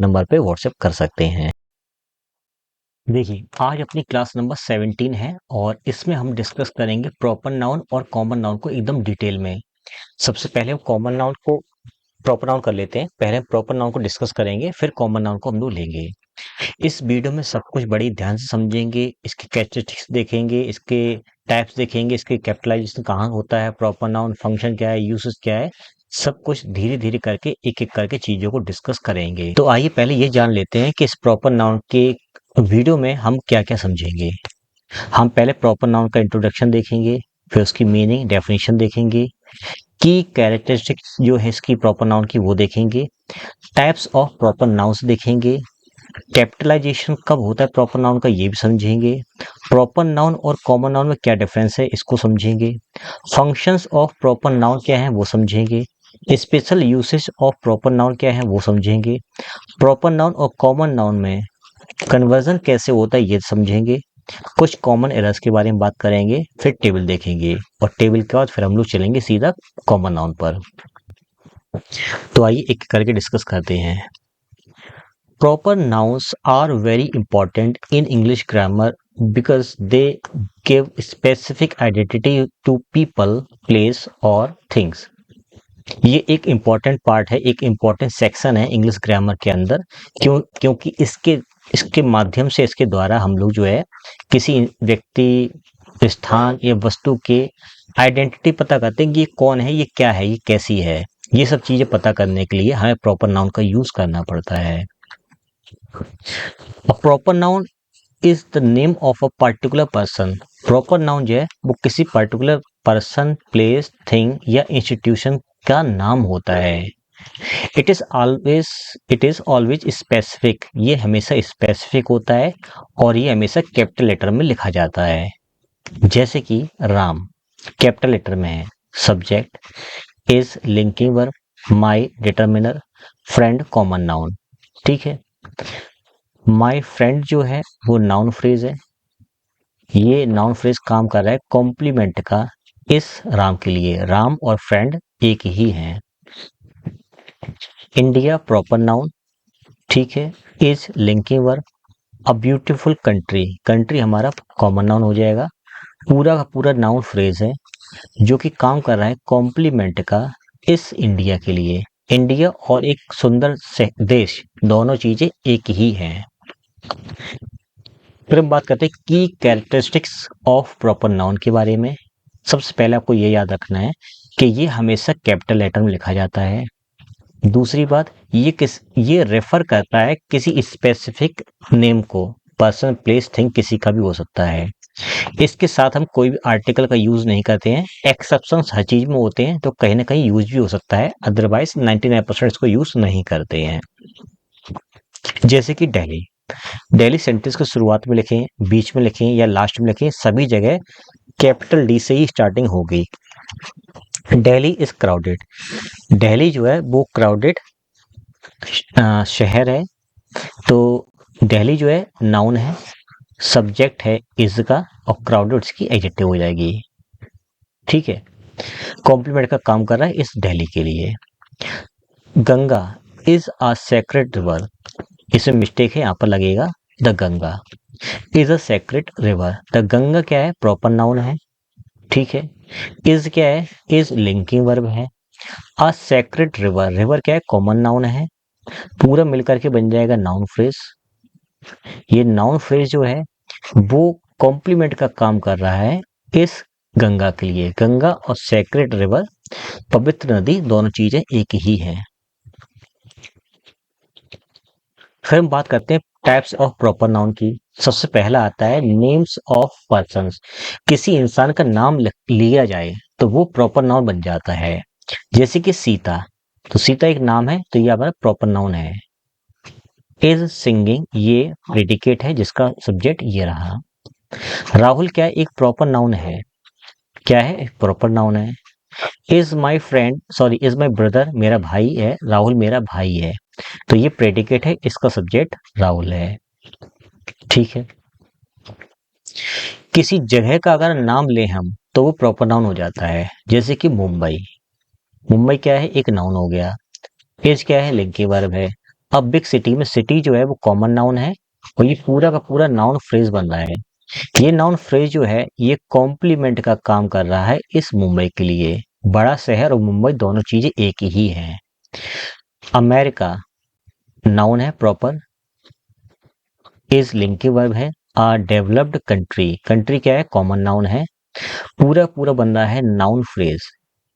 Number पे WhatsApp कर सकते हैं। देखिए, आज अपनी क्लास नंबर 17 है और इसमें हम डिस्कस करेंगे प्रॉपर नाउन और कॉमन नाउन को एकदम डिटेल में। सबसे पहले हम कॉमन नाउन को प्रॉपर नाउन कर लेते हैं। पहले हम प्रॉपर नाउन को डिस्कस करेंगे, फिर कॉमन नाउन को हम लोग लेंगे। इस वीडियो में सब कुछ बड़ी ध्यान से समझेंगे, इसके कैरेक्टरिस्टिक्स देखेंगे, इसके टाइप्स देखेंगे, इसके कैपिटलाइजेशन कहाँ होता है, प्रॉपर नाउन फंक्शन क्या है, यूसेज क्या है, सब कुछ धीरे धीरे करके एक एक करके चीजों को डिस्कस करेंगे। तो आइए पहले ये जान लेते हैं कि इस प्रॉपर नाउन के वीडियो में हम क्या क्या समझेंगे। हम पहले प्रॉपर नाउन का इंट्रोडक्शन देखेंगे, फिर उसकी मीनिंग डेफिनेशन देखेंगे, की कैरेक्टरिस्टिक्स जो है इसकी प्रॉपर नाउन की वो देखेंगे, टाइप्स ऑफ प्रॉपर नाउन्स देखेंगे, कैपिटलाइजेशन कब होता है प्रॉपर नाउन का ये भी समझेंगे, प्रॉपर नाउन और कॉमन नाउन में क्या डिफरेंस है इसको समझेंगे, फंक्शंस ऑफ प्रॉपर नाउन क्या है वो समझेंगे, special usage of proper noun क्या है वो समझेंगे, प्रॉपर नाउन और कॉमन नाउन में कन्वर्जन कैसे होता है ये समझेंगे, कुछ कॉमन एरर्स के बारे में बात करेंगे, फिर टेबल देखेंगे और टेबल के बाद फिर हम लोग चलेंगे सीधा कॉमन नाउन पर। तो आइए एक करके डिस्कस करते हैं। Proper nouns are very important in English grammar because they give specific identity to people, place or things. ये एक इम्पॉर्टेंट पार्ट है, एक इम्पॉर्टेंट सेक्शन है इंग्लिश ग्रामर के अंदर। क्योंकि इसके माध्यम से, इसके द्वारा हम लोग जो है किसी व्यक्ति, स्थान या वस्तु के आइडेंटिटी पता करते हैं कि ये कौन है, ये क्या है, ये कैसी है। ये सब चीजें पता करने के लिए हमें प्रॉपर नाउन का यूज करना पड़ता है। A proper noun is the name of a particular person. Proper noun जो है वो किसी पर्टिकुलर पर्सन, प्लेस, थिंग या इंस्टीट्यूशन का नाम होता है। It is always specific. ये हमेशा स्पेसिफिक होता है और ये हमेशा कैपिटल लेटर में लिखा जाता है। जैसे कि राम कैपिटल लेटर में है, subject, is linking verb, my determiner, friend common noun. ठीक है, माई फ्रेंड जो है वो नाउन फ्रेज है। ये नाउन फ्रेज काम कर रहा है कॉम्प्लीमेंट का इस राम के लिए। राम और फ्रेंड एक ही हैं। इंडिया प्रॉपर नाउन, ठीक है। Is linking verb, a beautiful country, country हमारा कॉमन नाउन हो जाएगा। पूरा का पूरा नाउन फ्रेज है जो कि काम कर रहा है कॉम्प्लीमेंट का इस इंडिया के लिए। इंडिया और एक सुंदर देश, दोनों चीजें एक ही हैं। फिर हम बात करते हैं की कैरेक्टरिस्टिक्स ऑफ प्रॉपर नाउन के बारे में। सबसे पहले आपको ये याद रखना है कि ये हमेशा कैपिटल लेटर में लिखा जाता है। दूसरी बात, ये रेफर करता है किसी स्पेसिफिक नेम को, पर्सन, प्लेस, थिंग, किसी का भी हो सकता है। इसके साथ हम कोई भी आर्टिकल का यूज नहीं करते हैं। एक्सेप्शंस हर चीज में होते हैं तो कहीं ना कहीं यूज भी हो सकता है, अदरवाइज 99% इसको यूज नहीं करते हैं। जैसे कि दिल्ली, दिल्ली सेंटेंस को शुरुआत में लिखें, बीच में लिखें या लास्ट में लिखें, सभी जगह कैपिटल डी से ही स्टार्टिंग होगी। दिल्ली इज क्राउडेड, दिल्ली जो है वो क्राउडेड शहर है। तो दिल्ली जो है नाउन है, सब्जेक्ट है इज का और क्राउडेड उसकी एडजेक्टिव हो जाएगी। ठीक है, कॉम्प्लीमेंट का काम कर रहा है इस दिल्ली के लिए। Ganga is a sacred river, इसमें मिस्टेक है, यहाँ पर लगेगा the Ganga. Is a sacred river, the Ganga क्या है, प्रॉपर नाउन है। ठीक है, इज क्या है, इज लिंकिंग वर्ब है। अ सेक्रेड रिवर, रिवर क्या है, कॉमन नाउन है। पूरा मिलकर के बन जाएगा नाउन फ्रेज। ये नाउन फ्रेज जो है वो कॉम्प्लीमेंट का काम कर रहा है इस गंगा के लिए। गंगा और सेक्रेड रिवर, पवित्र नदी, दोनों चीजें एक ही हैं। फिर हम बात करते हैं टाइप्स ऑफ प्रॉपर नाउन की। सबसे पहला आता है नेम्स ऑफ पर्सन्स। किसी इंसान का नाम लिया जाए तो वो प्रॉपर नाउन बन जाता है। जैसे कि सीता, तो सीता एक नाम है तो ये हमारा प्रॉपर नाउन है। इज सिंगिंग, ये प्रेडिकेट है जिसका सब्जेक्ट ये रहा। राहुल क्या है, एक प्रॉपर नाउन है। क्या है, एक प्रॉपर नाउन है। Is my friend, sorry, is my brother, मेरा भाई है, राहुल मेरा भाई है, तो ये प्रेडिकेट है, इसका सब्जेक्ट राहुल है। ठीक है, किसी जगह का अगर नाम ले हम तो वो प्रॉपर नाउन हो जाता है। जैसे कि मुंबई, मुंबई क्या है, एक नाउन हो गया। इज क्या है, लिंकिंग वर्ब है। अब बिग सिटी में सिटी जो है वो कॉमन नाउन है और ये पूरा का पूरा नाउन फ्रेज बन रहा है। ये नाउन फ्रेज जो है ये कॉम्प्लीमेंट का काम कर रहा है इस मुंबई के लिए। बड़ा शहर और मुंबई दोनों चीजें एक ही हैं। अमेरिका नाउन है प्रॉपर, इज लिंकिंग वर्ब है। आ डेवलप्ड कंट्री, कंट्री क्या है, कॉमन नाउन है। पूरा पूरा बन रहा है नाउन फ्रेज।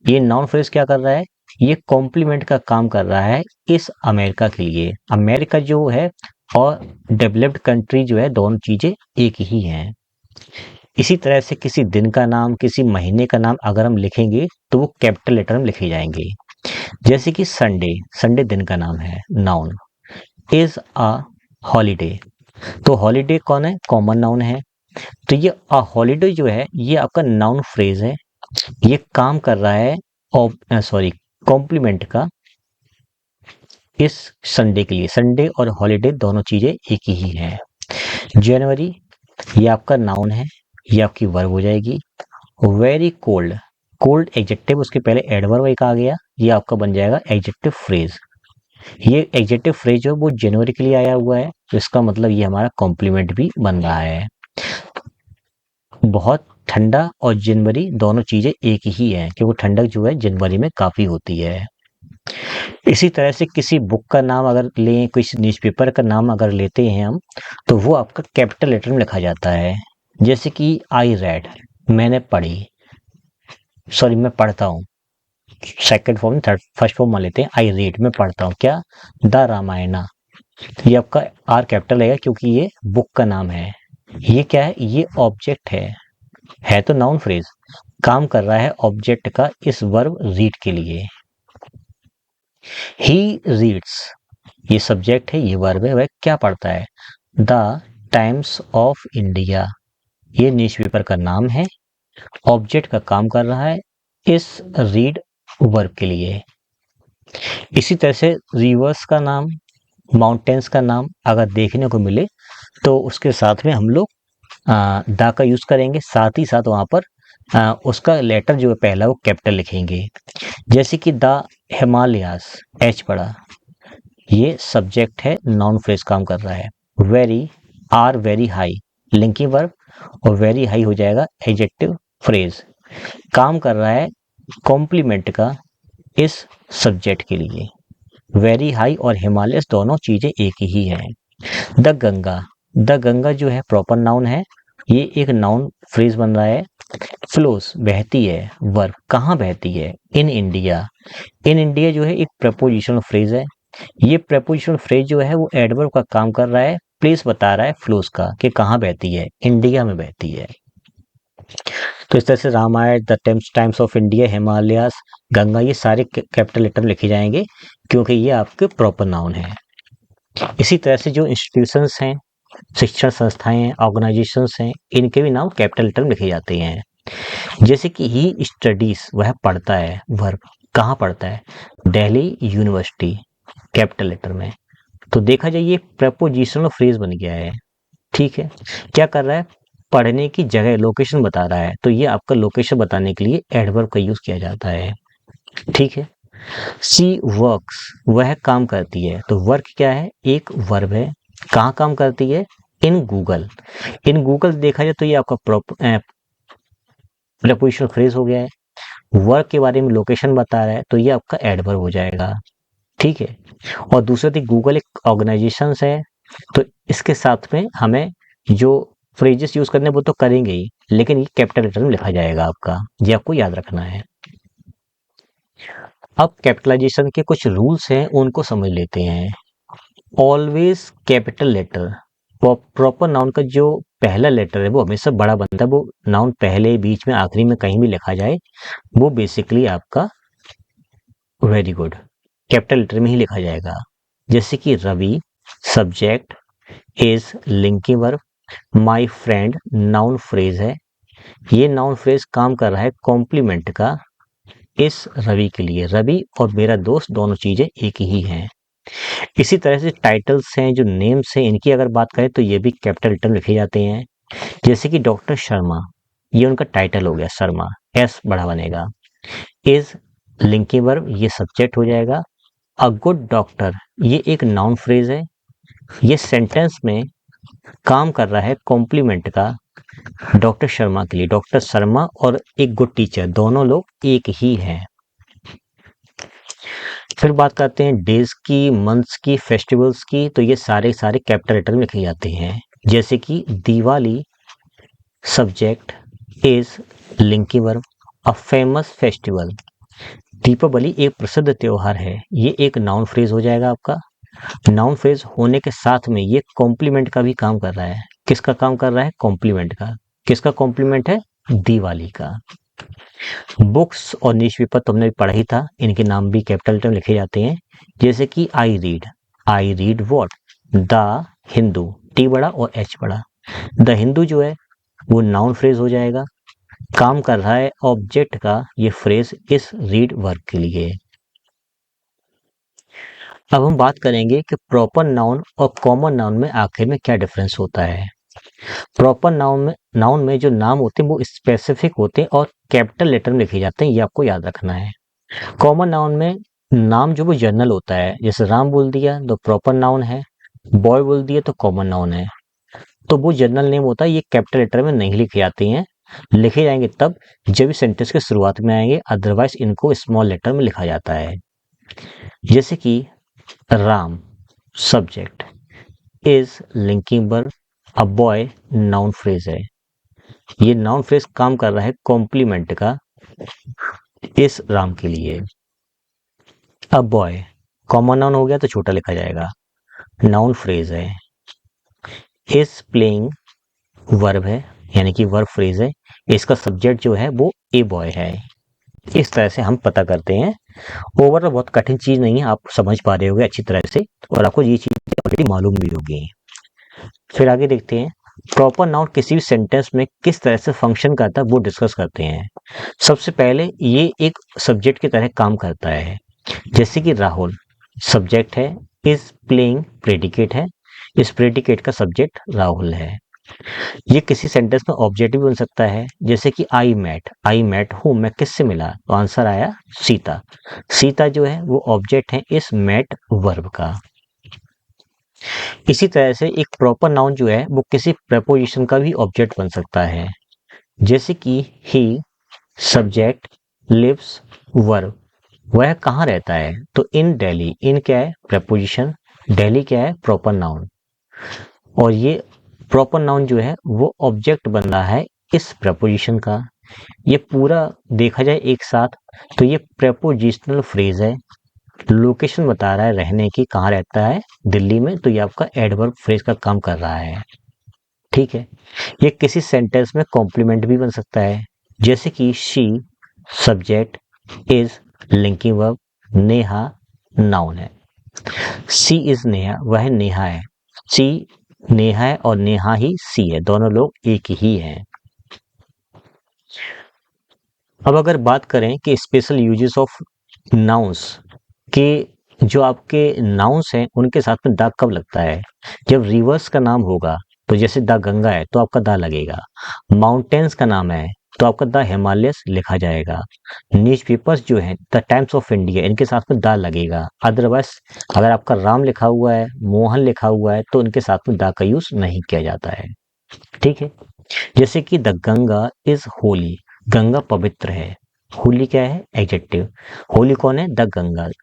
ये नाउन फ्रेज क्या कर रहा है, ये कॉम्प्लीमेंट का काम कर रहा है इस अमेरिका के लिए। अमेरिका जो है और डेवलप्ड कंट्री जो है दोनों चीजें एक ही हैं। इसी तरह से किसी दिन का नाम, किसी महीने का नाम अगर हम लिखेंगे तो वो कैपिटल लेटर में लिखे जाएंगे। जैसे कि संडे, संडे दिन का नाम है, नाउन। इज अ हॉलीडे, तो हॉलीडे कौन है, कॉमन नाउन है। तो ये अ हॉलीडे जो है ये आपका नाउन फ्रेज है। ये काम कर रहा है कॉम्प्लीमेंट का इस संडे के लिए। संडे और हॉलीडे दोनों चीजें एक ही हैं। जनवरी ये आपका नाउन है, ये आपकी वर्ब हो जाएगी। वेरी कोल्ड, कोल्ड एडजेक्टिव, उसके पहले एडवर्ब एक आ गया, ये आपका बन जाएगा एडजेक्टिव फ्रेज। ये एडजेक्टिव फ्रेज जो है वो जनवरी के लिए आया हुआ है, तो इसका मतलब ये हमारा कॉम्प्लीमेंट भी बन रहा है। बहुत ठंडा और जनवरी दोनों चीजें एक ही है, क्योंकि ठंडक जो है जनवरी में काफी होती है। इसी तरह से किसी बुक का नाम अगर लें, किसी न्यूज़पेपर का नाम अगर लेते हैं हम, तो वो आपका कैपिटल लेटर में लिखा जाता है। जैसे कि आई रेड, मैंने पढ़ी, सॉरी मैं पढ़ता हूँ। Second form, third, first form मान लेते हैं, आई रीड, मैं पढ़ता हूँ क्या, द रामायणा। ये आपका आर कैपिटल है क्योंकि ये बुक का नाम है। ये क्या है, ये ऑब्जेक्ट है तो नाउन फ्रेज, काम कर रहा है ऑब्जेक्ट का इस वर्ब रीड के लिए। ही रीड्स, ये सब्जेक्ट है, ये वर्ब है, वह क्या पढ़ता है, द टाइम्स ऑफ इंडिया, ये न्यूज़पेपर का नाम है, ऑब्जेक्ट का काम कर रहा है इस रीड वर्ब के लिए। इसी तरह से रिवर्स का नाम, माउंटेन्स का नाम अगर देखने को मिले तो उसके साथ में हम लोग दा का यूज करेंगे, साथ ही साथ वहां पर उसका लेटर जो है पहला वो कैपिटल लिखेंगे। जैसे कि द हिमालयास, एच पड़ा, ये सब्जेक्ट है, नाउन फ्रेज काम कर रहा है। Very, are very high, linking verb, और वेरी हाई हो जाएगा एडजेक्टिव फ्रेज, काम कर रहा है कॉम्प्लीमेंट का इस सब्जेक्ट के लिए। वेरी हाई और हिमालयस दोनों चीजें एक ही हैं। द गंगा, द गंगा जो है प्रॉपर नाउन है, ये एक नाउन फ्रेज बन रहा है। फ्लोस, बहती है, वर्ब, कहाँ बहती है, इन इंडिया। इन इंडिया जो है एक प्रपोजिशनल फ्रेज है। ये प्रपोजिशनल फ्रेज जो है वो एडवर्ब का काम कर रहा है, प्लेस बता रहा है फ्लोस का कि कहाँ बहती है, इंडिया में बहती है। तो इस तरह से Ramayan, the Times of India, Himalayas, Ganga, ये सारे कैपिटल लेटर लिखे जाएंगे क्योंकि ये आपके प्रॉपर नाउन है। इसी तरह से जो इंस्टीट्यूशंस हैं, शिक्षण संस्थाएं हैं, ऑर्गेनाइजेशंस हैं, इनके भी नाम कैपिटल लेटर में लिखे जाते हैं। जैसे कि ही स्टडीज, वह पढ़ता है, वर्ब, कहाँ पढ़ता है, दिल्ली यूनिवर्सिटी, कैपिटल लेटर में। तो देखा जाए ये प्रपोजिशनल फ्रेज बन गया है। ठीक है, क्या कर रहा है, पढ़ने की जगह, लोकेशन बता रहा है, तो ये आपका लोकेशन बताने के लिए एडवर्ब का यूज किया जाता है। ठीक है। शी वर्क्स, वह काम करती है, तो वर्क क्या है, एक वर्ब है, कहाँ काम करती है, इन गूगल। इन गूगल देखा जाए तो ये आपका प्रपोजिशनल फ्रेज हो गया है। वर्क के बारे में लोकेशन बता रहा है तो ये आपका एडवर्ब हो जाएगा। ठीक है। और दूसरा थी गूगल एक ऑर्गेनाइजेशन है, तो इसके साथ में हमें जो फ्रेजेस यूज करने वो तो करेंगे ही, लेकिन ये कैपिटल लेटर में लिखा जाएगा आपका, ये आपको याद रखना है। अब कैपिटलाइजेशन के कुछ रूल्स हैं, उनको समझ लेते हैं। Always capital letter, proper noun का जो पहला लेटर है वो हमेशा बड़ा बनता है। वो नाउन पहले, बीच में, आखिरी में कहीं भी लिखा जाए वो बेसिकली आपका वेरी गुड कैपिटल लेटर में ही लिखा जाएगा। जैसे कि Ravi subject, is linking verb, my friend noun phrase है। ये नाउन फ्रेज काम कर रहा है कॉम्प्लीमेंट का इस रवि के लिए। रवि और मेरा दोस्त दोनों चीजें एक ही हैं। इसी तरह से टाइटल्स हैं, जो नेम्स हैं, इनकी अगर बात करें तो ये भी कैपिटल लेटर में लिखे जाते हैं। जैसे कि डॉक्टर शर्मा, ये उनका टाइटल हो गया, शर्मा, एस बड़ा बनेगा। इज लिंकिंग वर्ब, ये सब्जेक्ट हो जाएगा। अ गुड डॉक्टर ये एक नाउन फ्रेज है। ये सेंटेंस में काम कर रहा है कॉम्प्लीमेंट का डॉक्टर शर्मा के लिए। डॉक्टर शर्मा और एक गुड टीचर दोनों लोग एक ही हैं। फिर बात करते हैं डेज की, मंथ्स की, फेस्टिवल्स की। तो ये सारे सारे कैपिटल लेटर में लिखे जाते हैं। जैसे कि Diwali subject is linking verb, a famous festival. Deepavali एक प्रसिद्ध त्योहार है। ये एक नाउन फ्रेज हो जाएगा आपका। नाउन फ्रेज होने के साथ में ये कॉम्प्लीमेंट का भी काम कर रहा है। किसका काम कर रहा है? कॉम्प्लीमेंट का। किसका कॉम्प्लीमेंट है? दिवाली का। बुक्स और न्यूज़पेपर तुमने पढ़ा ही था, इनके नाम भी कैपिटल लेटर में लिखे जाते हैं। जैसे कि I read what? The Hindu, T बड़ा और एच बड़ा। द हिंदू जो है वो नाउन फ्रेज हो जाएगा। काम कर रहा है ऑब्जेक्ट का ये फ्रेज इस रीड वर्ब के लिए। अब हम बात करेंगे कि प्रॉपर नाउन और कॉमन नाउन में आखिर में क्या डिफरेंस होता है। प्रॉपर नाउन में जो नाम होते हैं वो स्पेसिफिक होते हैं और कैपिटल लेटर में लिखे जाते हैं, ये आपको याद रखना है। कॉमन नाउन में नाम जो वो जनरल होता है, जैसे राम बोल दिया तो प्रॉपर नाउन है, बॉय बोल दिया तो कॉमन नाउन है। तो वो जनरल नेम होता है, ये कैपिटल लेटर में नहीं लिखे जाते हैं। लिखे जाएंगे तब जब इस सेंटेंस के शुरुआत में आएंगे, अदरवाइज इनको स्मॉल लेटर में लिखा जाता है। जैसे कि Ram subject is linking verb, a boy noun phrase है। ये नाउन फ्रेज काम कर रहा है कॉम्प्लीमेंट का इस राम के लिए। अब बॉय कॉमन नाउन हो गया तो छोटा लिखा जाएगा, नाउन फ्रेज है। इज प्लेइंग वर्ब है, यानी कि वर्ब फ्रेज है। इसका सब्जेक्ट जो है वो ए बॉय है। इस तरह से हम पता करते हैं। ओवरऑल बहुत कठिन चीज नहीं है, आप समझ पा रहे होगे अच्छी तरह से और आपको ये चीज ऑलरेडी मालूम भी होगी। फिर आगे देखते हैं प्रॉपर नाउन किसी भी सेंटेंस में किस तरह से फंक्शन करता है वो डिस्कस करते हैं। सबसे पहले ये एक सब्जेक्ट की तरह काम करता है। जैसे कि राहुल सब्जेक्ट है, इज प्लेइंग प्रेडिकेट है, इस प्रेडिकेट का सब्जेक्ट राहुल है। ये किसी सेंटेंस में ऑब्जेक्ट भी बन सकता है। जैसे कि आई मेट हूँ, मैं किससे मिला? तो आंसर आया सीता। सीता जो है वो ऑब्जेक्ट है इस मेट वर्ब का। इसी तरह से एक प्रॉपर नाउन जो है वो किसी प्रपोजिशन का भी ऑब्जेक्ट बन सकता है। जैसे कि ही सब्जेक्ट लिव्स वर्ब, वह कहाँ रहता है? तो इन दिल्ली। इन क्या है? प्रपोजिशन। दिल्ली क्या है? Proper noun. और ये प्रॉपर नाउन जो है वो ऑब्जेक्ट बन रहा है इस प्रपोजिशन का। ये पूरा देखा जाए एक साथ तो ये प्रपोजिशनल फ्रेज है। लोकेशन बता रहा है रहने की, कहाँ रहता है? दिल्ली में। तो ये आपका एडवर्ब फ्रेज का काम कर रहा है। ठीक है। ये किसी सेंटेंस में कॉम्प्लीमेंट भी बन सकता है। जैसे कि she subject is linking verb, Neha noun है। सी इज नेहा, वह नेहा है। सी नेहा है और नेहा ही सी है, दोनों लोग एक ही हैं। अब अगर बात करें कि स्पेशल यूजेस ऑफ नाउन्स के, जो आपके नाउन्स हैं उनके साथ में द कब लगता है? जब रिवर्स का नाम होगा, तो जैसे द गंगा है तो आपका द लगेगा। माउंटेन्स का नाम है तो आपका द हिमालयस लिखा जाएगा। न्यूज़पेपर्स जो हैं द टाइम्स ऑफ इंडिया, इनके साथ में द लगेगा। अदरवाइज अगर आपका राम लिखा हुआ है, मोहन लिखा हुआ है तो इनके साथ में द का यूज नहीं किया जाता है। ठीक है। जैसे कि द गंगा इज होली, गंगा पवित्र है। होली क्या है? एडजेक्टिव। होली कौन है? द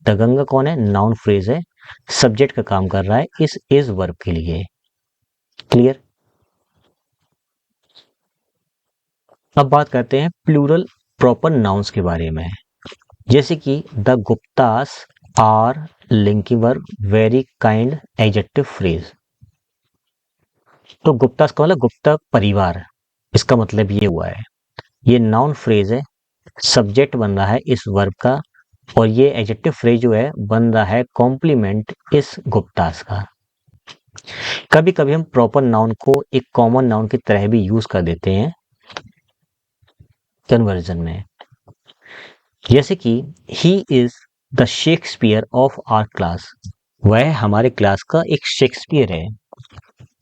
गंगा कौन है? नाउन फ्रेज है। सब्जेक्ट का काम कर रहा है इस इज वर्ब के लिए। क्लियर। अब बात करते हैं प्लूरल प्रॉपर नाउन्स के बारे में। जैसे कि the Guptas are linking verb, very kind adjective phrase. तो गुप्तास का मतलब गुप्ता परिवार, इसका मतलब ये हुआ है। ये नाउन फ्रेज है, सब्जेक्ट बन रहा है इस वर्ब का और ये एडजेक्टिव फ्रेज जो है बन रहा है कॉम्प्लीमेंट इस गुप्तास का। कभी कभी हम प्रॉपर नाउन को एक कॉमन नाउन की तरह भी यूज कर देते हैं कन्वर्जन में। जैसे कि he is the Shakespeare of our class, वह हमारे क्लास का एक शेक्सपियर है।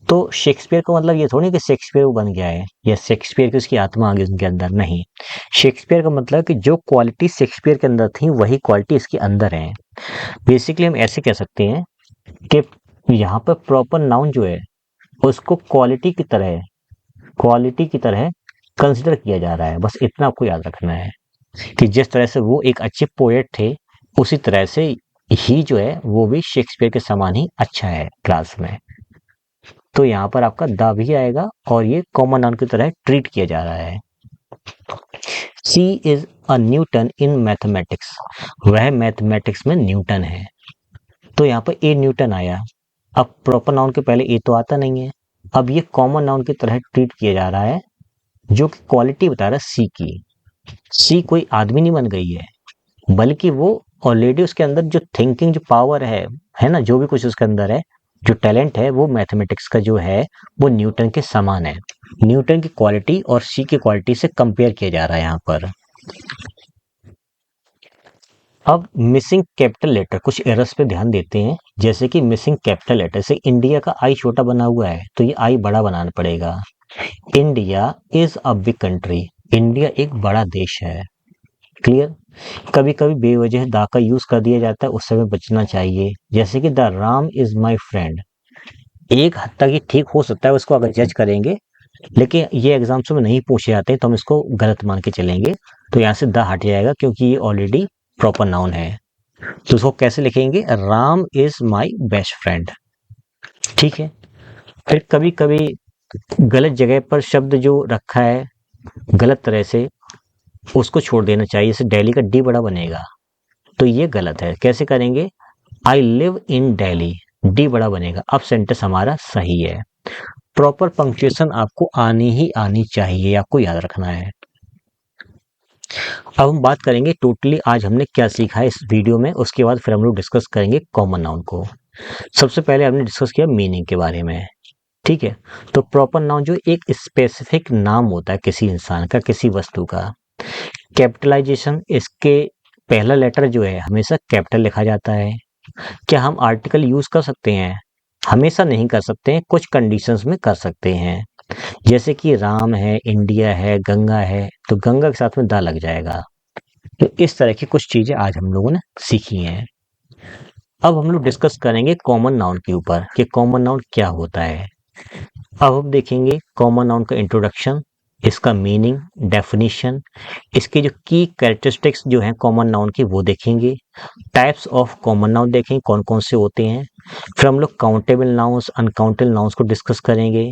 तो शेक्सपियर का मतलब ये थोड़ी कि शेक्सपियर वो बन गया है या शेक्सपियर की उसकी आत्मा आ गई उनके अंदर, नहीं। शेक्सपियर का मतलब कि जो क्वालिटी शेक्सपियर के अंदर थी वही क्वालिटी इसके अंदर है। बेसिकली हम ऐसे कह सकते हैं कि यहाँ पर प्रॉपर नाउन जो है उसको क्वालिटी की तरह कंसिडर किया जा रहा है। बस इतना आपको याद रखना है कि जिस तरह से वो एक अच्छे पोएट थे, उसी तरह से ही जो है वो भी शेक्सपियर के समान ही अच्छा है क्लास में। तो यहाँ पर आपका द भी आएगा और ये कॉमन नाउन की तरह ट्रीट किया जा रहा है। She is a Newton in mathematics, वह मैथमेटिक्स में न्यूटन है। तो यहाँ पर ए न्यूटन आया। अब प्रॉपर नाउन के पहले ए तो आता नहीं है, अब ये कॉमन नाउन की तरह ट्रीट किया जा रहा है, जो कि क्वालिटी बता रहा है सी की। सी कोई आदमी नहीं बन गई है, बल्कि वो ऑलरेडी उसके अंदर जो थिंकिंग जो पावर है ना, जो भी कुछ उसके अंदर है, जो टैलेंट है, वो मैथमेटिक्स का जो है वो न्यूटन के समान है। न्यूटन की क्वालिटी और सी की क्वालिटी से कंपेयर किया जा रहा है यहाँ पर। अब मिसिंग कैपिटल लेटर, कुछ एरर्स पे ध्यान देते हैं। जैसे कि मिसिंग कैपिटल लेटर से इंडिया का आई छोटा बना हुआ है, तो ये आई बड़ा बनाना पड़ेगा। India is a big country, India एक बड़ा देश है। क्लियर। कभी कभी बेवजह दा का यूज कर दिया जाता है, उस समय बचना चाहिए। जैसे कि the Ram is my friend, एक हद तक ये ठीक हो सकता है उसको अगर जज करेंगे, लेकिन ये एग्जाम्स में नहीं पूछे जाते तो हम इसको गलत मान के चलेंगे। तो यहाँ से द हट जाएगा क्योंकि ये ऑलरेडी प्रॉपर नाउन है। तो उसको कैसे लिखेंगे, Ram is my best friend. ठीक है। फिर कभी कभी गलत जगह पर शब्द जो रखा है गलत तरह से, उसको छोड़ देना चाहिए। जैसे दिल्ली का डी बड़ा बनेगा, तो ये गलत है। कैसे करेंगे, I live in Delhi, D बड़ा बनेगा। अब सेंटेंस हमारा सही है। प्रॉपर पंक्चुएशन आपको आनी ही आनी चाहिए, आपको याद रखना है। अब हम बात करेंगे टोटली आज हमने क्या सीखा है इस वीडियो में, उसके बाद फिर हम लोग डिस्कस करेंगे कॉमन नाउन को। सबसे पहले हमने डिस्कस किया मीनिंग के बारे में। ठीक है। तो प्रॉपर नाउन जो एक स्पेसिफिक नाम होता है किसी इंसान का, किसी वस्तु का। कैपिटलाइजेशन, इसके पहला लेटर जो है हमेशा कैपिटल लिखा जाता है। क्या हम आर्टिकल यूज कर सकते हैं, हमेशा नहीं कर सकते हैं, कुछ कंडीशंस में कर सकते हैं। जैसे कि राम है, इंडिया है, गंगा है, तो गंगा के साथ में दा लग जाएगा। तो इस तरह की कुछ चीजें आज हम लोगों ने सीखी हैं। अब हम लोग डिस्कस करेंगे कॉमन नाउन के ऊपर कि कॉमन नाउन क्या होता है। अब हम देखेंगे कॉमन नाउन का इंट्रोडक्शन, इसका मीनिंग, डेफिनेशन, इसके जो की कैरेक्टरिस्टिक्स जो हैं कॉमन नाउन की वो देखेंगे। टाइप्स ऑफ कॉमन नाउन देखेंगे कौन कौन से होते हैं। फिर हम लोग काउंटेबल नाउन्स, अनकाउंटेबल नाउन्स को डिस्कस करेंगे।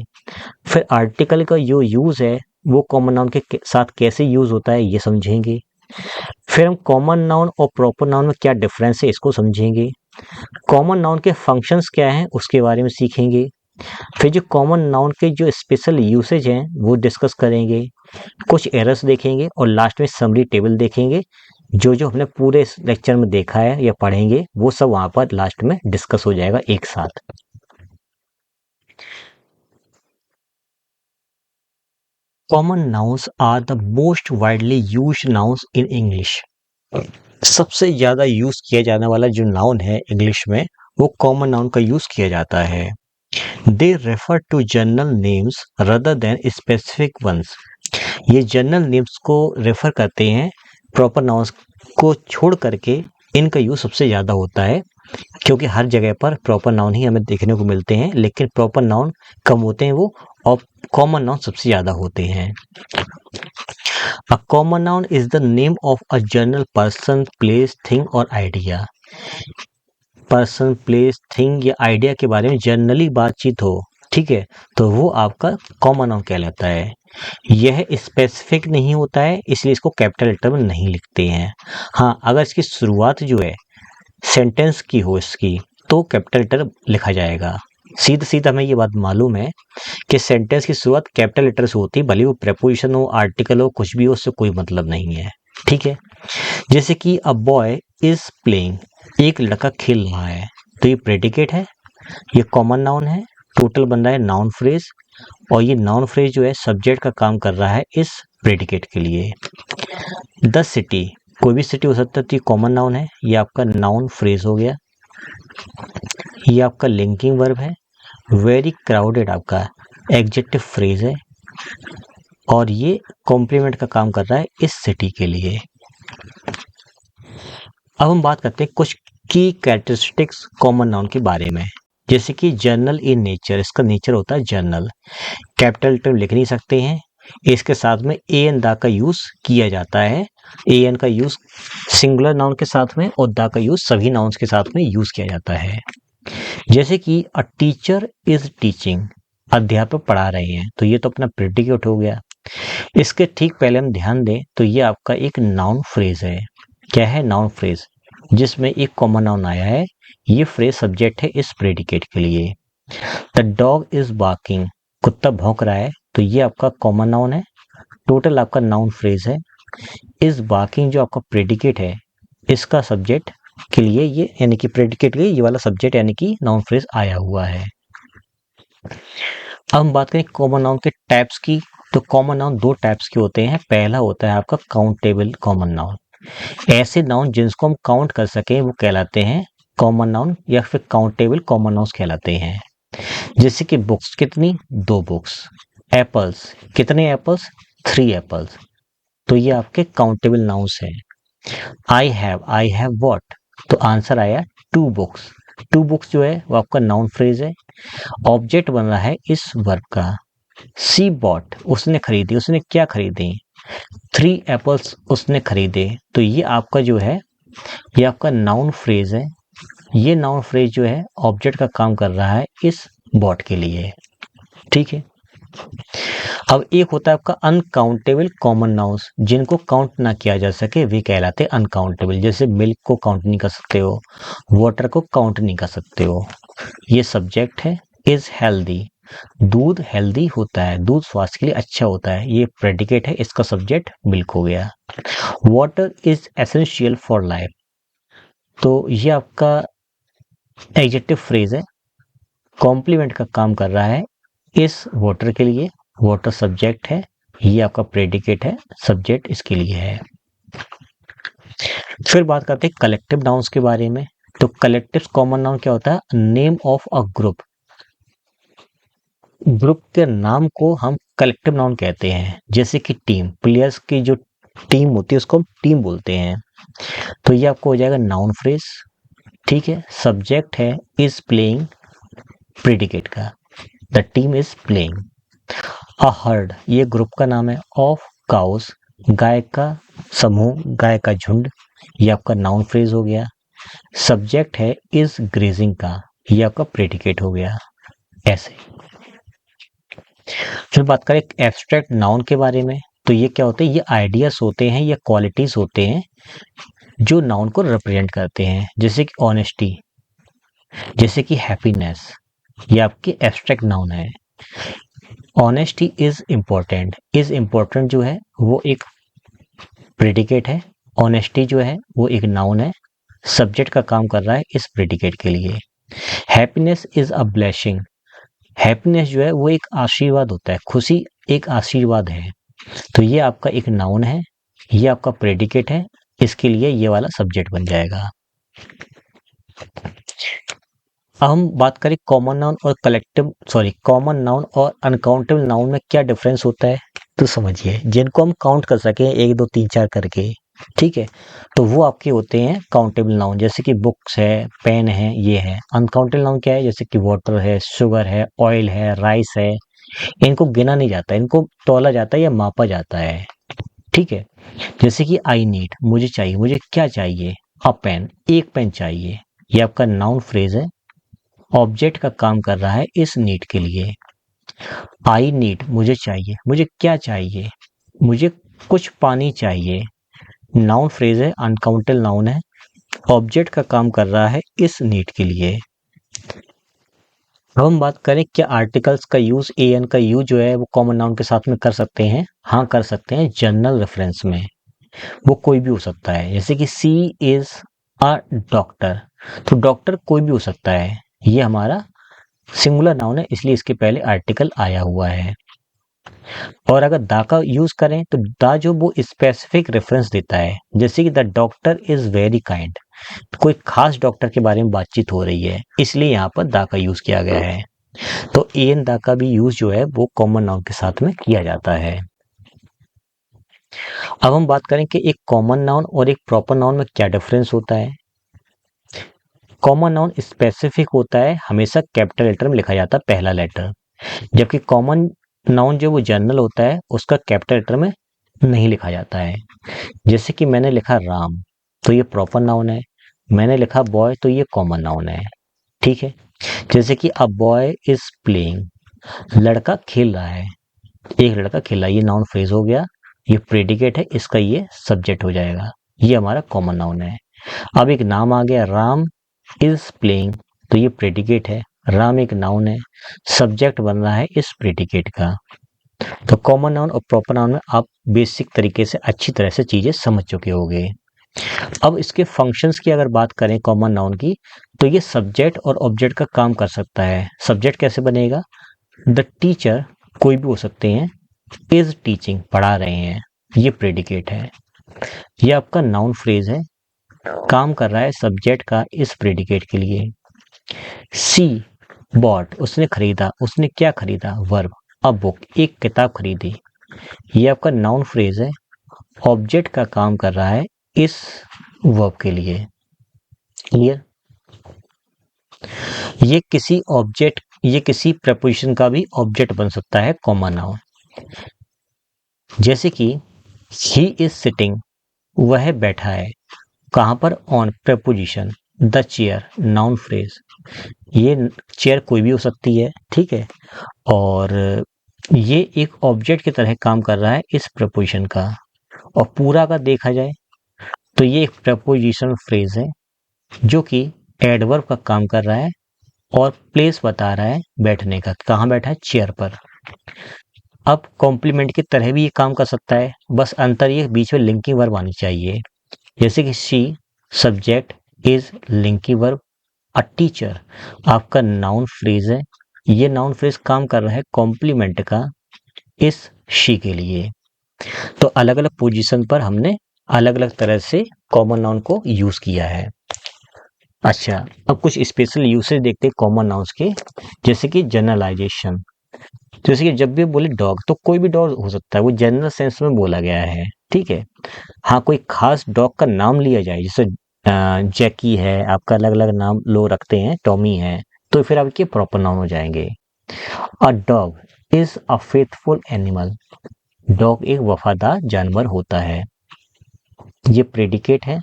फिर आर्टिकल का जो यूज है वो कॉमन नाउन के साथ कैसे यूज होता है ये समझेंगे। फिर हम कॉमन नाउन और प्रॉपर नाउन में क्या डिफरेंस है इसको समझेंगे। कॉमन नाउन के फंक्शंस क्या हैं उसके बारे में सीखेंगे। फिर जो कॉमन नाउन के जो स्पेशल यूसेज हैं वो डिस्कस करेंगे। कुछ एरर्स देखेंगे और लास्ट में समरी टेबल देखेंगे। जो जो हमने पूरे इस लेक्चर में देखा है या पढ़ेंगे वो सब वहां पर लास्ट में डिस्कस हो जाएगा एक साथ। Common nouns are the most widely used nouns in English. सबसे ज्यादा यूज किया जाने वाला जो नाउन है इंग्लिश में वो कॉमन नाउन का यूज किया जाता है। They refer to general names rather than specific ones. ये जनरल नेम्स को रेफर करते हैं, प्रॉपर नाउन्स को छोड़ करके इनका यूज सबसे ज्यादा होता है। क्योंकि हर जगह पर प्रॉपर नाउन ही हमें देखने को मिलते हैं, लेकिन प्रॉपर नाउन कम होते हैं वो, और कॉमन नाउन सबसे ज्यादा होते हैं। A common noun is the name of a general person, place, thing और आइडिया। पर्सन, प्लेस, थिंग या आइडिया के बारे में जनरली बातचीत हो, ठीक है, तो वो आपका कॉमन नाउन कहलाता है। यह स्पेसिफिक नहीं होता है, इसलिए इसको कैपिटल लेटर में नहीं लिखते हैं। हाँ, अगर इसकी शुरुआत जो है सेंटेंस की हो इसकी, तो कैपिटल लेटर लिखा जाएगा। सीधा सीधा हमें ये बात मालूम है कि सेंटेंस की शुरुआत कैपिटल लेटर से होती है, भले वो प्रेपोजिशन हो, आर्टिकल हो, कुछ भी हो, उससे कोई मतलब नहीं है। ठीक है। जैसे कि अ बॉय इज प्लेइंग, एक लड़का खेल रहा है, तो ये प्रेडिकेट है, ये कॉमन नाउन है, टोटल बन रहा है नाउन फ्रेज, और ये नाउन फ्रेज जो है सब्जेक्ट का काम कर रहा है इस प्रेडिकेट के लिए। द सिटी, कोई भी सिटी हो सकता है, तो ये कॉमन नाउन है, ये आपका नाउन फ्रेज हो गया। ये आपका लिंकिंग वर्ब है। वेरी क्राउडेड आपका एडजेक्टिव फ्रेज है और ये कॉम्प्लीमेंट का काम कर रहा है इस सिटी के लिए। अब हम बात करते हैं कुछ की कैरेक्टरिस्टिक्स कॉमन नाउन के बारे में, जैसे कि जर्नल इन नेचर, इसका नेचर होता है जर्नल। कैपिटल लेटर लिख नहीं सकते हैं, इसके साथ में ए एन दा का यूज किया जाता है। ए एन का यूज सिंगुलर नाउन के साथ में और दा का यूज सभी नाउन्स के साथ में यूज किया जाता है। जैसे कि अ टीचर इज टीचिंग, अध्यापक पढ़ा रहे हैं, तो ये तो अपना प्रेडिकेट हो गया। इसके ठीक पहले हम ध्यान दें तो ये आपका एक नाउन फ्रेज है। क्या है? नाउन फ्रेज, जिसमें एक कॉमन नाउन आया है। ये फ्रेज सब्जेक्ट है इस प्रेडिकेट के लिए। द डॉग इज बार्किंग, कुत्ता भौंक रहा है, तो ये आपका कॉमन नाउन है। टोटल आपका नाउन फ्रेज है। इज बार्किंग जो आपका प्रेडिकेट है, इसका सब्जेक्ट के लिए ये यानी कि प्रेडिकेट के लिए ये वाला सब्जेक्ट यानी कि नाउन फ्रेज आया हुआ है। अब हम बात करें कॉमन नाउन के टाइप्स की, तो कॉमन नाउन दो टाइप्स के होते हैं। पहला होता है आपका काउंटेबल कॉमन नाउन। ऐसे नाउन जिनको हम काउंट कर सके वो कहलाते हैं कॉमन नाउन या फिर काउंटेबल कॉमन नाउन्स कहलाते हैं। जैसे कि बुक्स, कितनी? 2 बुक्स। एप्पल्स, कितने एप्पल्स? 3 एप्पल्स। तो ये आपके काउंटेबल नाउन्स हैं। I have what? तो आंसर आया 2 बुक्स। 2 बुक्स जो है वो आपका नाउन फ्रेज है। ऑब्जेक्ट बन रहा है इस वर्ब का। सी बॉट, उसने खरीदी, उसने क्या खरीदी? 3 एप्पल्स उसने खरीदे। तो ये आपका जो है ये आपका नाउन फ्रेज है। ये नाउन फ्रेज जो है ऑब्जेक्ट का काम कर रहा है इस बॉट के लिए। ठीक है। अब एक होता है आपका अनकाउंटेबल कॉमन नाउन्स, जिनको काउंट ना किया जा सके वे कहलाते हैं अनकाउंटेबल। जैसे मिल्क को काउंट नहीं कर सकते हो, वाटर को काउंट नहीं कर सकते हो। ये सब्जेक्ट है। इज हेल्दी, दूध हेल्दी होता है, दूध स्वास्थ्य के लिए अच्छा होता है, ये प्रेडिकेट है, इसका सब्जेक्ट मिल्क हो गया। Water is essential for life, तो ये आपका एडजेक्टिव फ्रेज है, कॉम्प्लीमेंट का काम कर रहा है इस वाटर के लिए। वाटर सब्जेक्ट है, ये आपका प्रेडिकेट है, सब्जेक्ट इसके लिए है। फिर बात करते हैं कलेक्टिव नाउन्स के बारे में। तो कलेक्टिव कॉमन नाउन क्या होता है? Name of a group. Group के नाम को हम कलेक्टिव नाउन कहते हैं। जैसे कि टीम, प्लेयर्स की जो टीम होती है उसको हम टीम बोलते हैं। तो ये आपको हो जाएगा नाउन फ्रेज। ठीक है। सब्जेक्ट है इज प्लेइंग, प्रेडिकेट का, the team is playing. A herd, ये ग्रुप का नाम है। ऑफ काउस, गाय का समूह, गाय का झुंड, ये आपका नाउन फ्रेज हो गया। सब्जेक्ट है इज ग्रेजिंग का, ये आपका प्रेडिकेट हो गया। ऐसे फिर बात करें एब्स्ट्रैक्ट नाउन के बारे में, तो ये क्या होते हैं? ये आइडियाज होते हैं, ये क्वालिटीज होते हैं जो नाउन को रिप्रेजेंट करते हैं। जैसे कि ऑनेस्टी, जैसे कि हैप्पीनेस, ये आपकी एब्स्ट्रैक्ट नाउन है। ऑनेस्टी इज इम्पोर्टेंट जो है वो एक प्रेडिकेट है। ऑनेस्टी जो है वो एक नाउन है, सब्जेक्ट का काम कर रहा है इस प्रेडिकेट के लिए। Happiness is a blessing, happiness जो है वो एक आशीर्वाद होता है, खुशी एक आशीर्वाद है। तो ये आपका एक नाउन है, ये आपका प्रेडिकेट है, इसके लिए ये वाला सब्जेक्ट बन जाएगा। अब हम बात करें कॉमन नाउन और कॉमन नाउन और अनकाउंटेबल नाउन में क्या डिफरेंस होता है। तो समझिए, जिनको हम काउंट कर सके 1 2 3 4 करके, ठीक है, तो वो आपके होते हैं काउंटेबल नाउन। जैसे कि बुक्स है, पेन है, ये है। अनकाउंटेबल नाउन क्या है? जैसे कि वाटर है, शुगर है, ऑयल है, राइस है। इनको गिना नहीं जाता, इनको तौला जाता है या मापा जाता है। ठीक है। जैसे कि आई नीड, मुझे चाहिए, मुझे क्या चाहिए? अ पेन, एक पेन चाहिए। ये आपका नाउन फ्रेज है, ऑब्जेक्ट का काम कर रहा है इस नीड के लिए। आई नीड, मुझे चाहिए, मुझे क्या चाहिए? मुझे कुछ पानी चाहिए। नाउन फ्रेज है, अनकाउंटेबल नाउन है, ऑब्जेक्ट का काम कर रहा है इस नीड के लिए। अब हम बात करें क्या आर्टिकल्स का यूज, ए एन का यूज जो है वो कॉमन नाउन के साथ में कर सकते हैं। हाँ, कर सकते हैं। जनरल रेफरेंस में वो कोई भी हो सकता है। जैसे कि सी इज अ डॉक्टर, तो डॉक्टर कोई भी हो सकता है। ये हमारा सिंगुलर नाउन है, इसलिए इसके पहले आर्टिकल आया हुआ है। और अगर दा का यूज करें तो दा जो वो स्पेसिफिक रेफरेंस देता है। जैसे कि the doctor is very kind, कोई खास डॉक्टर के बारे में बातचीत हो रही है, इसलिए यहाँ पर दा का यूज किया गया है। तो एन द का भी यूज जो है वो कॉमन नाउन के साथ में किया जाता है। अब हम बात करें कि एक कॉमन नाउन और एक प्रॉपर नाउन में क्या डिफरेंस होता है। कॉमन नाउन स्पेसिफिक होता है, हमेशा कैपिटल लेटर में लिखा जाता है पहला लेटर, जबकि कॉमन नाउन जो वो जनरल होता है उसका कैपिटल लेटर में नहीं लिखा जाता है। जैसे कि मैंने लिखा राम, तो ये प्रॉपर नाउन है। मैंने लिखा बॉय, तो ये कॉमन नाउन है। ठीक है। जैसे कि अ बॉय इज प्लेइंग, लड़का खेल रहा है, एक लड़का खेल रहा है, ये नाउन फ्रेज हो गया। ये प्रेडिकेट है, इसका ये सब्जेक्ट हो जाएगा। ये हमारा कॉमन नाउन है। अब एक नाम आ गया, राम इज प्लेइंग, तो ये प्रेडिकेट है। राम एक नाउन है, सब्जेक्ट बन रहा है इस प्रेडिकेट का। तो कॉमन नाउन और प्रॉपर नाउन में आप बेसिक तरीके से अच्छी तरह से चीजें समझ चुके होंगे। अब इसके फंक्शंस की अगर बात करें कॉमन नाउन की, तो ये सब्जेक्ट और ऑब्जेक्ट का काम कर सकता है। सब्जेक्ट कैसे बनेगा, द टीचर, कोई भी हो सकते हैं, इज टीचिंग, पढ़ा रहे हैं, ये प्रेडिकेट है। ये आपका नाउन फ्रेज है, काम कर रहा है सब्जेक्ट का इस प्रेडिकेट के लिए। सी बॉट, उसने खरीदा, उसने क्या खरीदा, वर्ब। अब बुक, एक किताब खरीदी, ये आपका नाउन फ्रेज है, ऑब्जेक्ट का काम कर रहा है इस वर्ब के लिए। क्लियर। ये किसी प्रपोजिशन का भी ऑब्जेक्ट बन सकता है कॉमन नाउन। जैसे कि ही इज सिटिंग, वह बैठा है, कहां पर, on preposition, the chair, noun phrase. ये चेयर कोई भी हो सकती है, ठीक है, और ये एक ऑब्जेक्ट की तरह काम कर रहा है इस प्रपोजिशन का। और पूरा का देखा जाए तो ये एक प्रपोजिशन फ्रेज है जो कि एडवर्ब का काम कर रहा है और प्लेस बता रहा है बैठने का, कहाँ बैठा है, चेयर पर। अब कॉम्प्लीमेंट की तरह भी ये काम कर सकता है, बस अंतर ये बीच में लिंकिंग वर्ब आनी चाहिए। जैसे कि she subject, is linking verb, a teacher आपका नाउन फ्रेज है, ये नाउन फ्रेज काम कर रहा है कॉम्प्लीमेंट का इस शी के लिए। तो अलग अलग पोजीशन पर हमने अलग अलग तरह से कॉमन नाउन को यूज किया है। अच्छा, अब कुछ स्पेशल यूसेज देखते हैं कॉमन नाउन्स के। जैसे कि जनरलाइजेशन, जैसे कि जब भी बोले डॉग, तो कोई भी डॉग हो सकता है, वो जनरल सेंस में बोला गया है, ठीक है। हाँ, कोई खास डॉग का नाम लिया जाए, जैसे जैकी है, आपका अलग अलग नाम लोग रखते हैं, टॉमी है, तो फिर आपके प्रॉपर नाउन हो जाएंगे। A dog is a faithful animal, dog एक वफादार जानवर होता है, ये प्रेडिकेट है।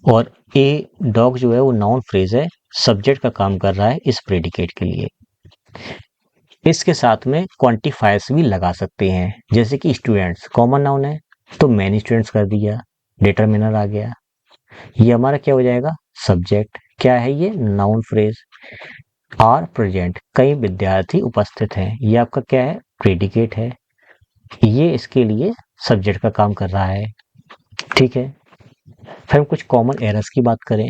और ए डॉग जो है वो नाउन फ्रेज है, सब्जेक्ट का काम कर रहा है इस प्रेडिकेट के लिए। इसके साथ में क्वांटिफायर्स भी लगा सकते हैं, जैसे कि स्टूडेंट्स कॉमन नाउन है, तो मैनी स्टूडेंट्स कर दिया, डिटरमिनर आ गया, ये हमारा क्या हो जाएगा, सब्जेक्ट। क्या है ये, नाउन फ्रेज। आर प्रेजेंट, कई विद्यार्थी उपस्थित हैं, ये आपका क्या है, प्रेडिकेट है, ये इसके लिए सब्जेक्ट का काम कर रहा है, ठीक है। फिर हम कुछ कॉमन एरर्स की बात करें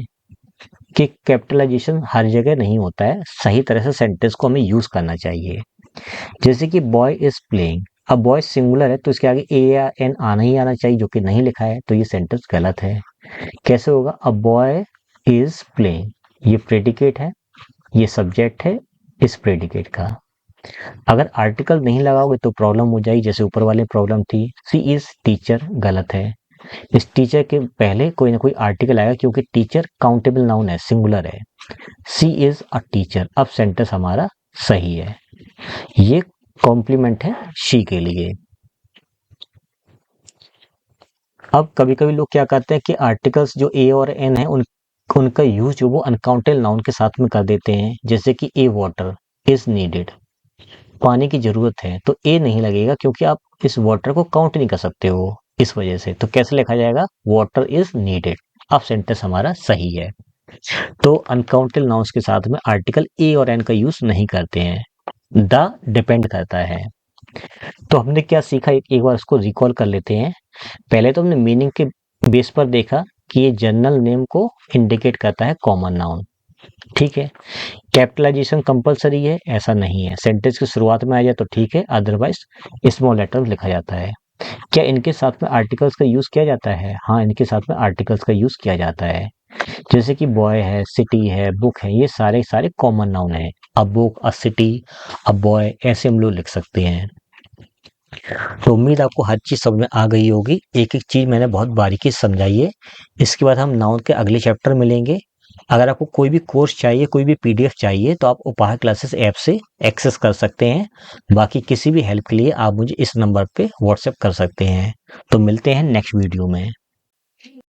कि कैपिटलाइजेशन हर जगह नहीं होता है, सही तरह से सेंटेंस को हमें यूज करना चाहिए। जैसे कि बॉय इज प्लेइंग, अब बॉय सिंगुलर है तो इसके आगे ए या एन आना ही आना चाहिए, जो कि नहीं लिखा है, तो ये सेंटेंस गलत है। कैसे होगा, अ बॉय इज प्लेइंग, ये प्रेडिकेट है, ये सब्जेक्ट है इस प्रेडिकेट का। अगर आर्टिकल नहीं लगाओगे तो प्रॉब्लम हो जाएगी, जैसे ऊपर वाले प्रॉब्लम थी, सी इज टीचर, गलत है। इस टीचर के पहले कोई ना कोई आर्टिकल आएगा, क्योंकि टीचर काउंटेबल नाउन है, सिंगुलर है। सी इज अ टीचर, अब सेंटेंस हमारा सही है, ये कॉम्प्लीमेंट है शी के लिए। अब कभी कभी लोग क्या करते हैं कि आर्टिकल्स जो ए और एन है उनका यूज जो वो अनकाउंटेबल नाउन के साथ में कर देते हैं। जैसे कि ए वाटर इज नीडेड, पानी की जरूरत है, तो ए नहीं लगेगा, क्योंकि आप इस वाटर को काउंट नहीं कर सकते हो, इस वजह से। तो कैसे लिखा जाएगा, वाटर इज नीडेड, अब सेंटेंस हमारा सही है। तो अनकाउंटेबल नाउन्स के साथ में आर्टिकल ए और एन का यूज नहीं करते हैं, द डिपेंड करता है। तो हमने क्या सीखा, एक बार उसको रिकॉल कर लेते हैं। पहले तो हमने मीनिंग के बेस पर देखा कि ये जनरल नेम को इंडिकेट करता है कॉमन नाउन, ठीक है। कैपिटलाइजेशन कंपलसरी है, ऐसा नहीं है, सेंटेंस की शुरुआत में आ जाए तो ठीक है, अदरवाइज स्मॉल लेटर लिखा जाता है। क्या इनके साथ में आर्टिकल्स का यूज किया जाता है, हाँ, इनके साथ में आर्टिकल्स का यूज किया जाता है। जैसे कि बॉय है, सिटी है, बुक है, ये सारे सारे कॉमन नाउन है, a book, a city, a boy, ऐसे हम लोग लिख सकते हैं। तो उम्मीद आपको हर चीज़ समझ में आ गई होगी। एक-एक चीज़ मैंने बहुत बारीकी से समझाई है। इसके बाद हम नाउन के अगले चैप्टर मिलेंगे। अगर आपको कोई भी कोर्स चाहिए, कोई भी पीडीएफ चाहिए तो आप उपहार क्लासेस ऐप से एक्सेस कर सकते हैं। बाकी किसी भी हेल्प के लिए आप मुझे इस नंबर पे व्हाट्सएप कर सकते हैं। तो मिलते हैं नेक्स्ट वीडियो में।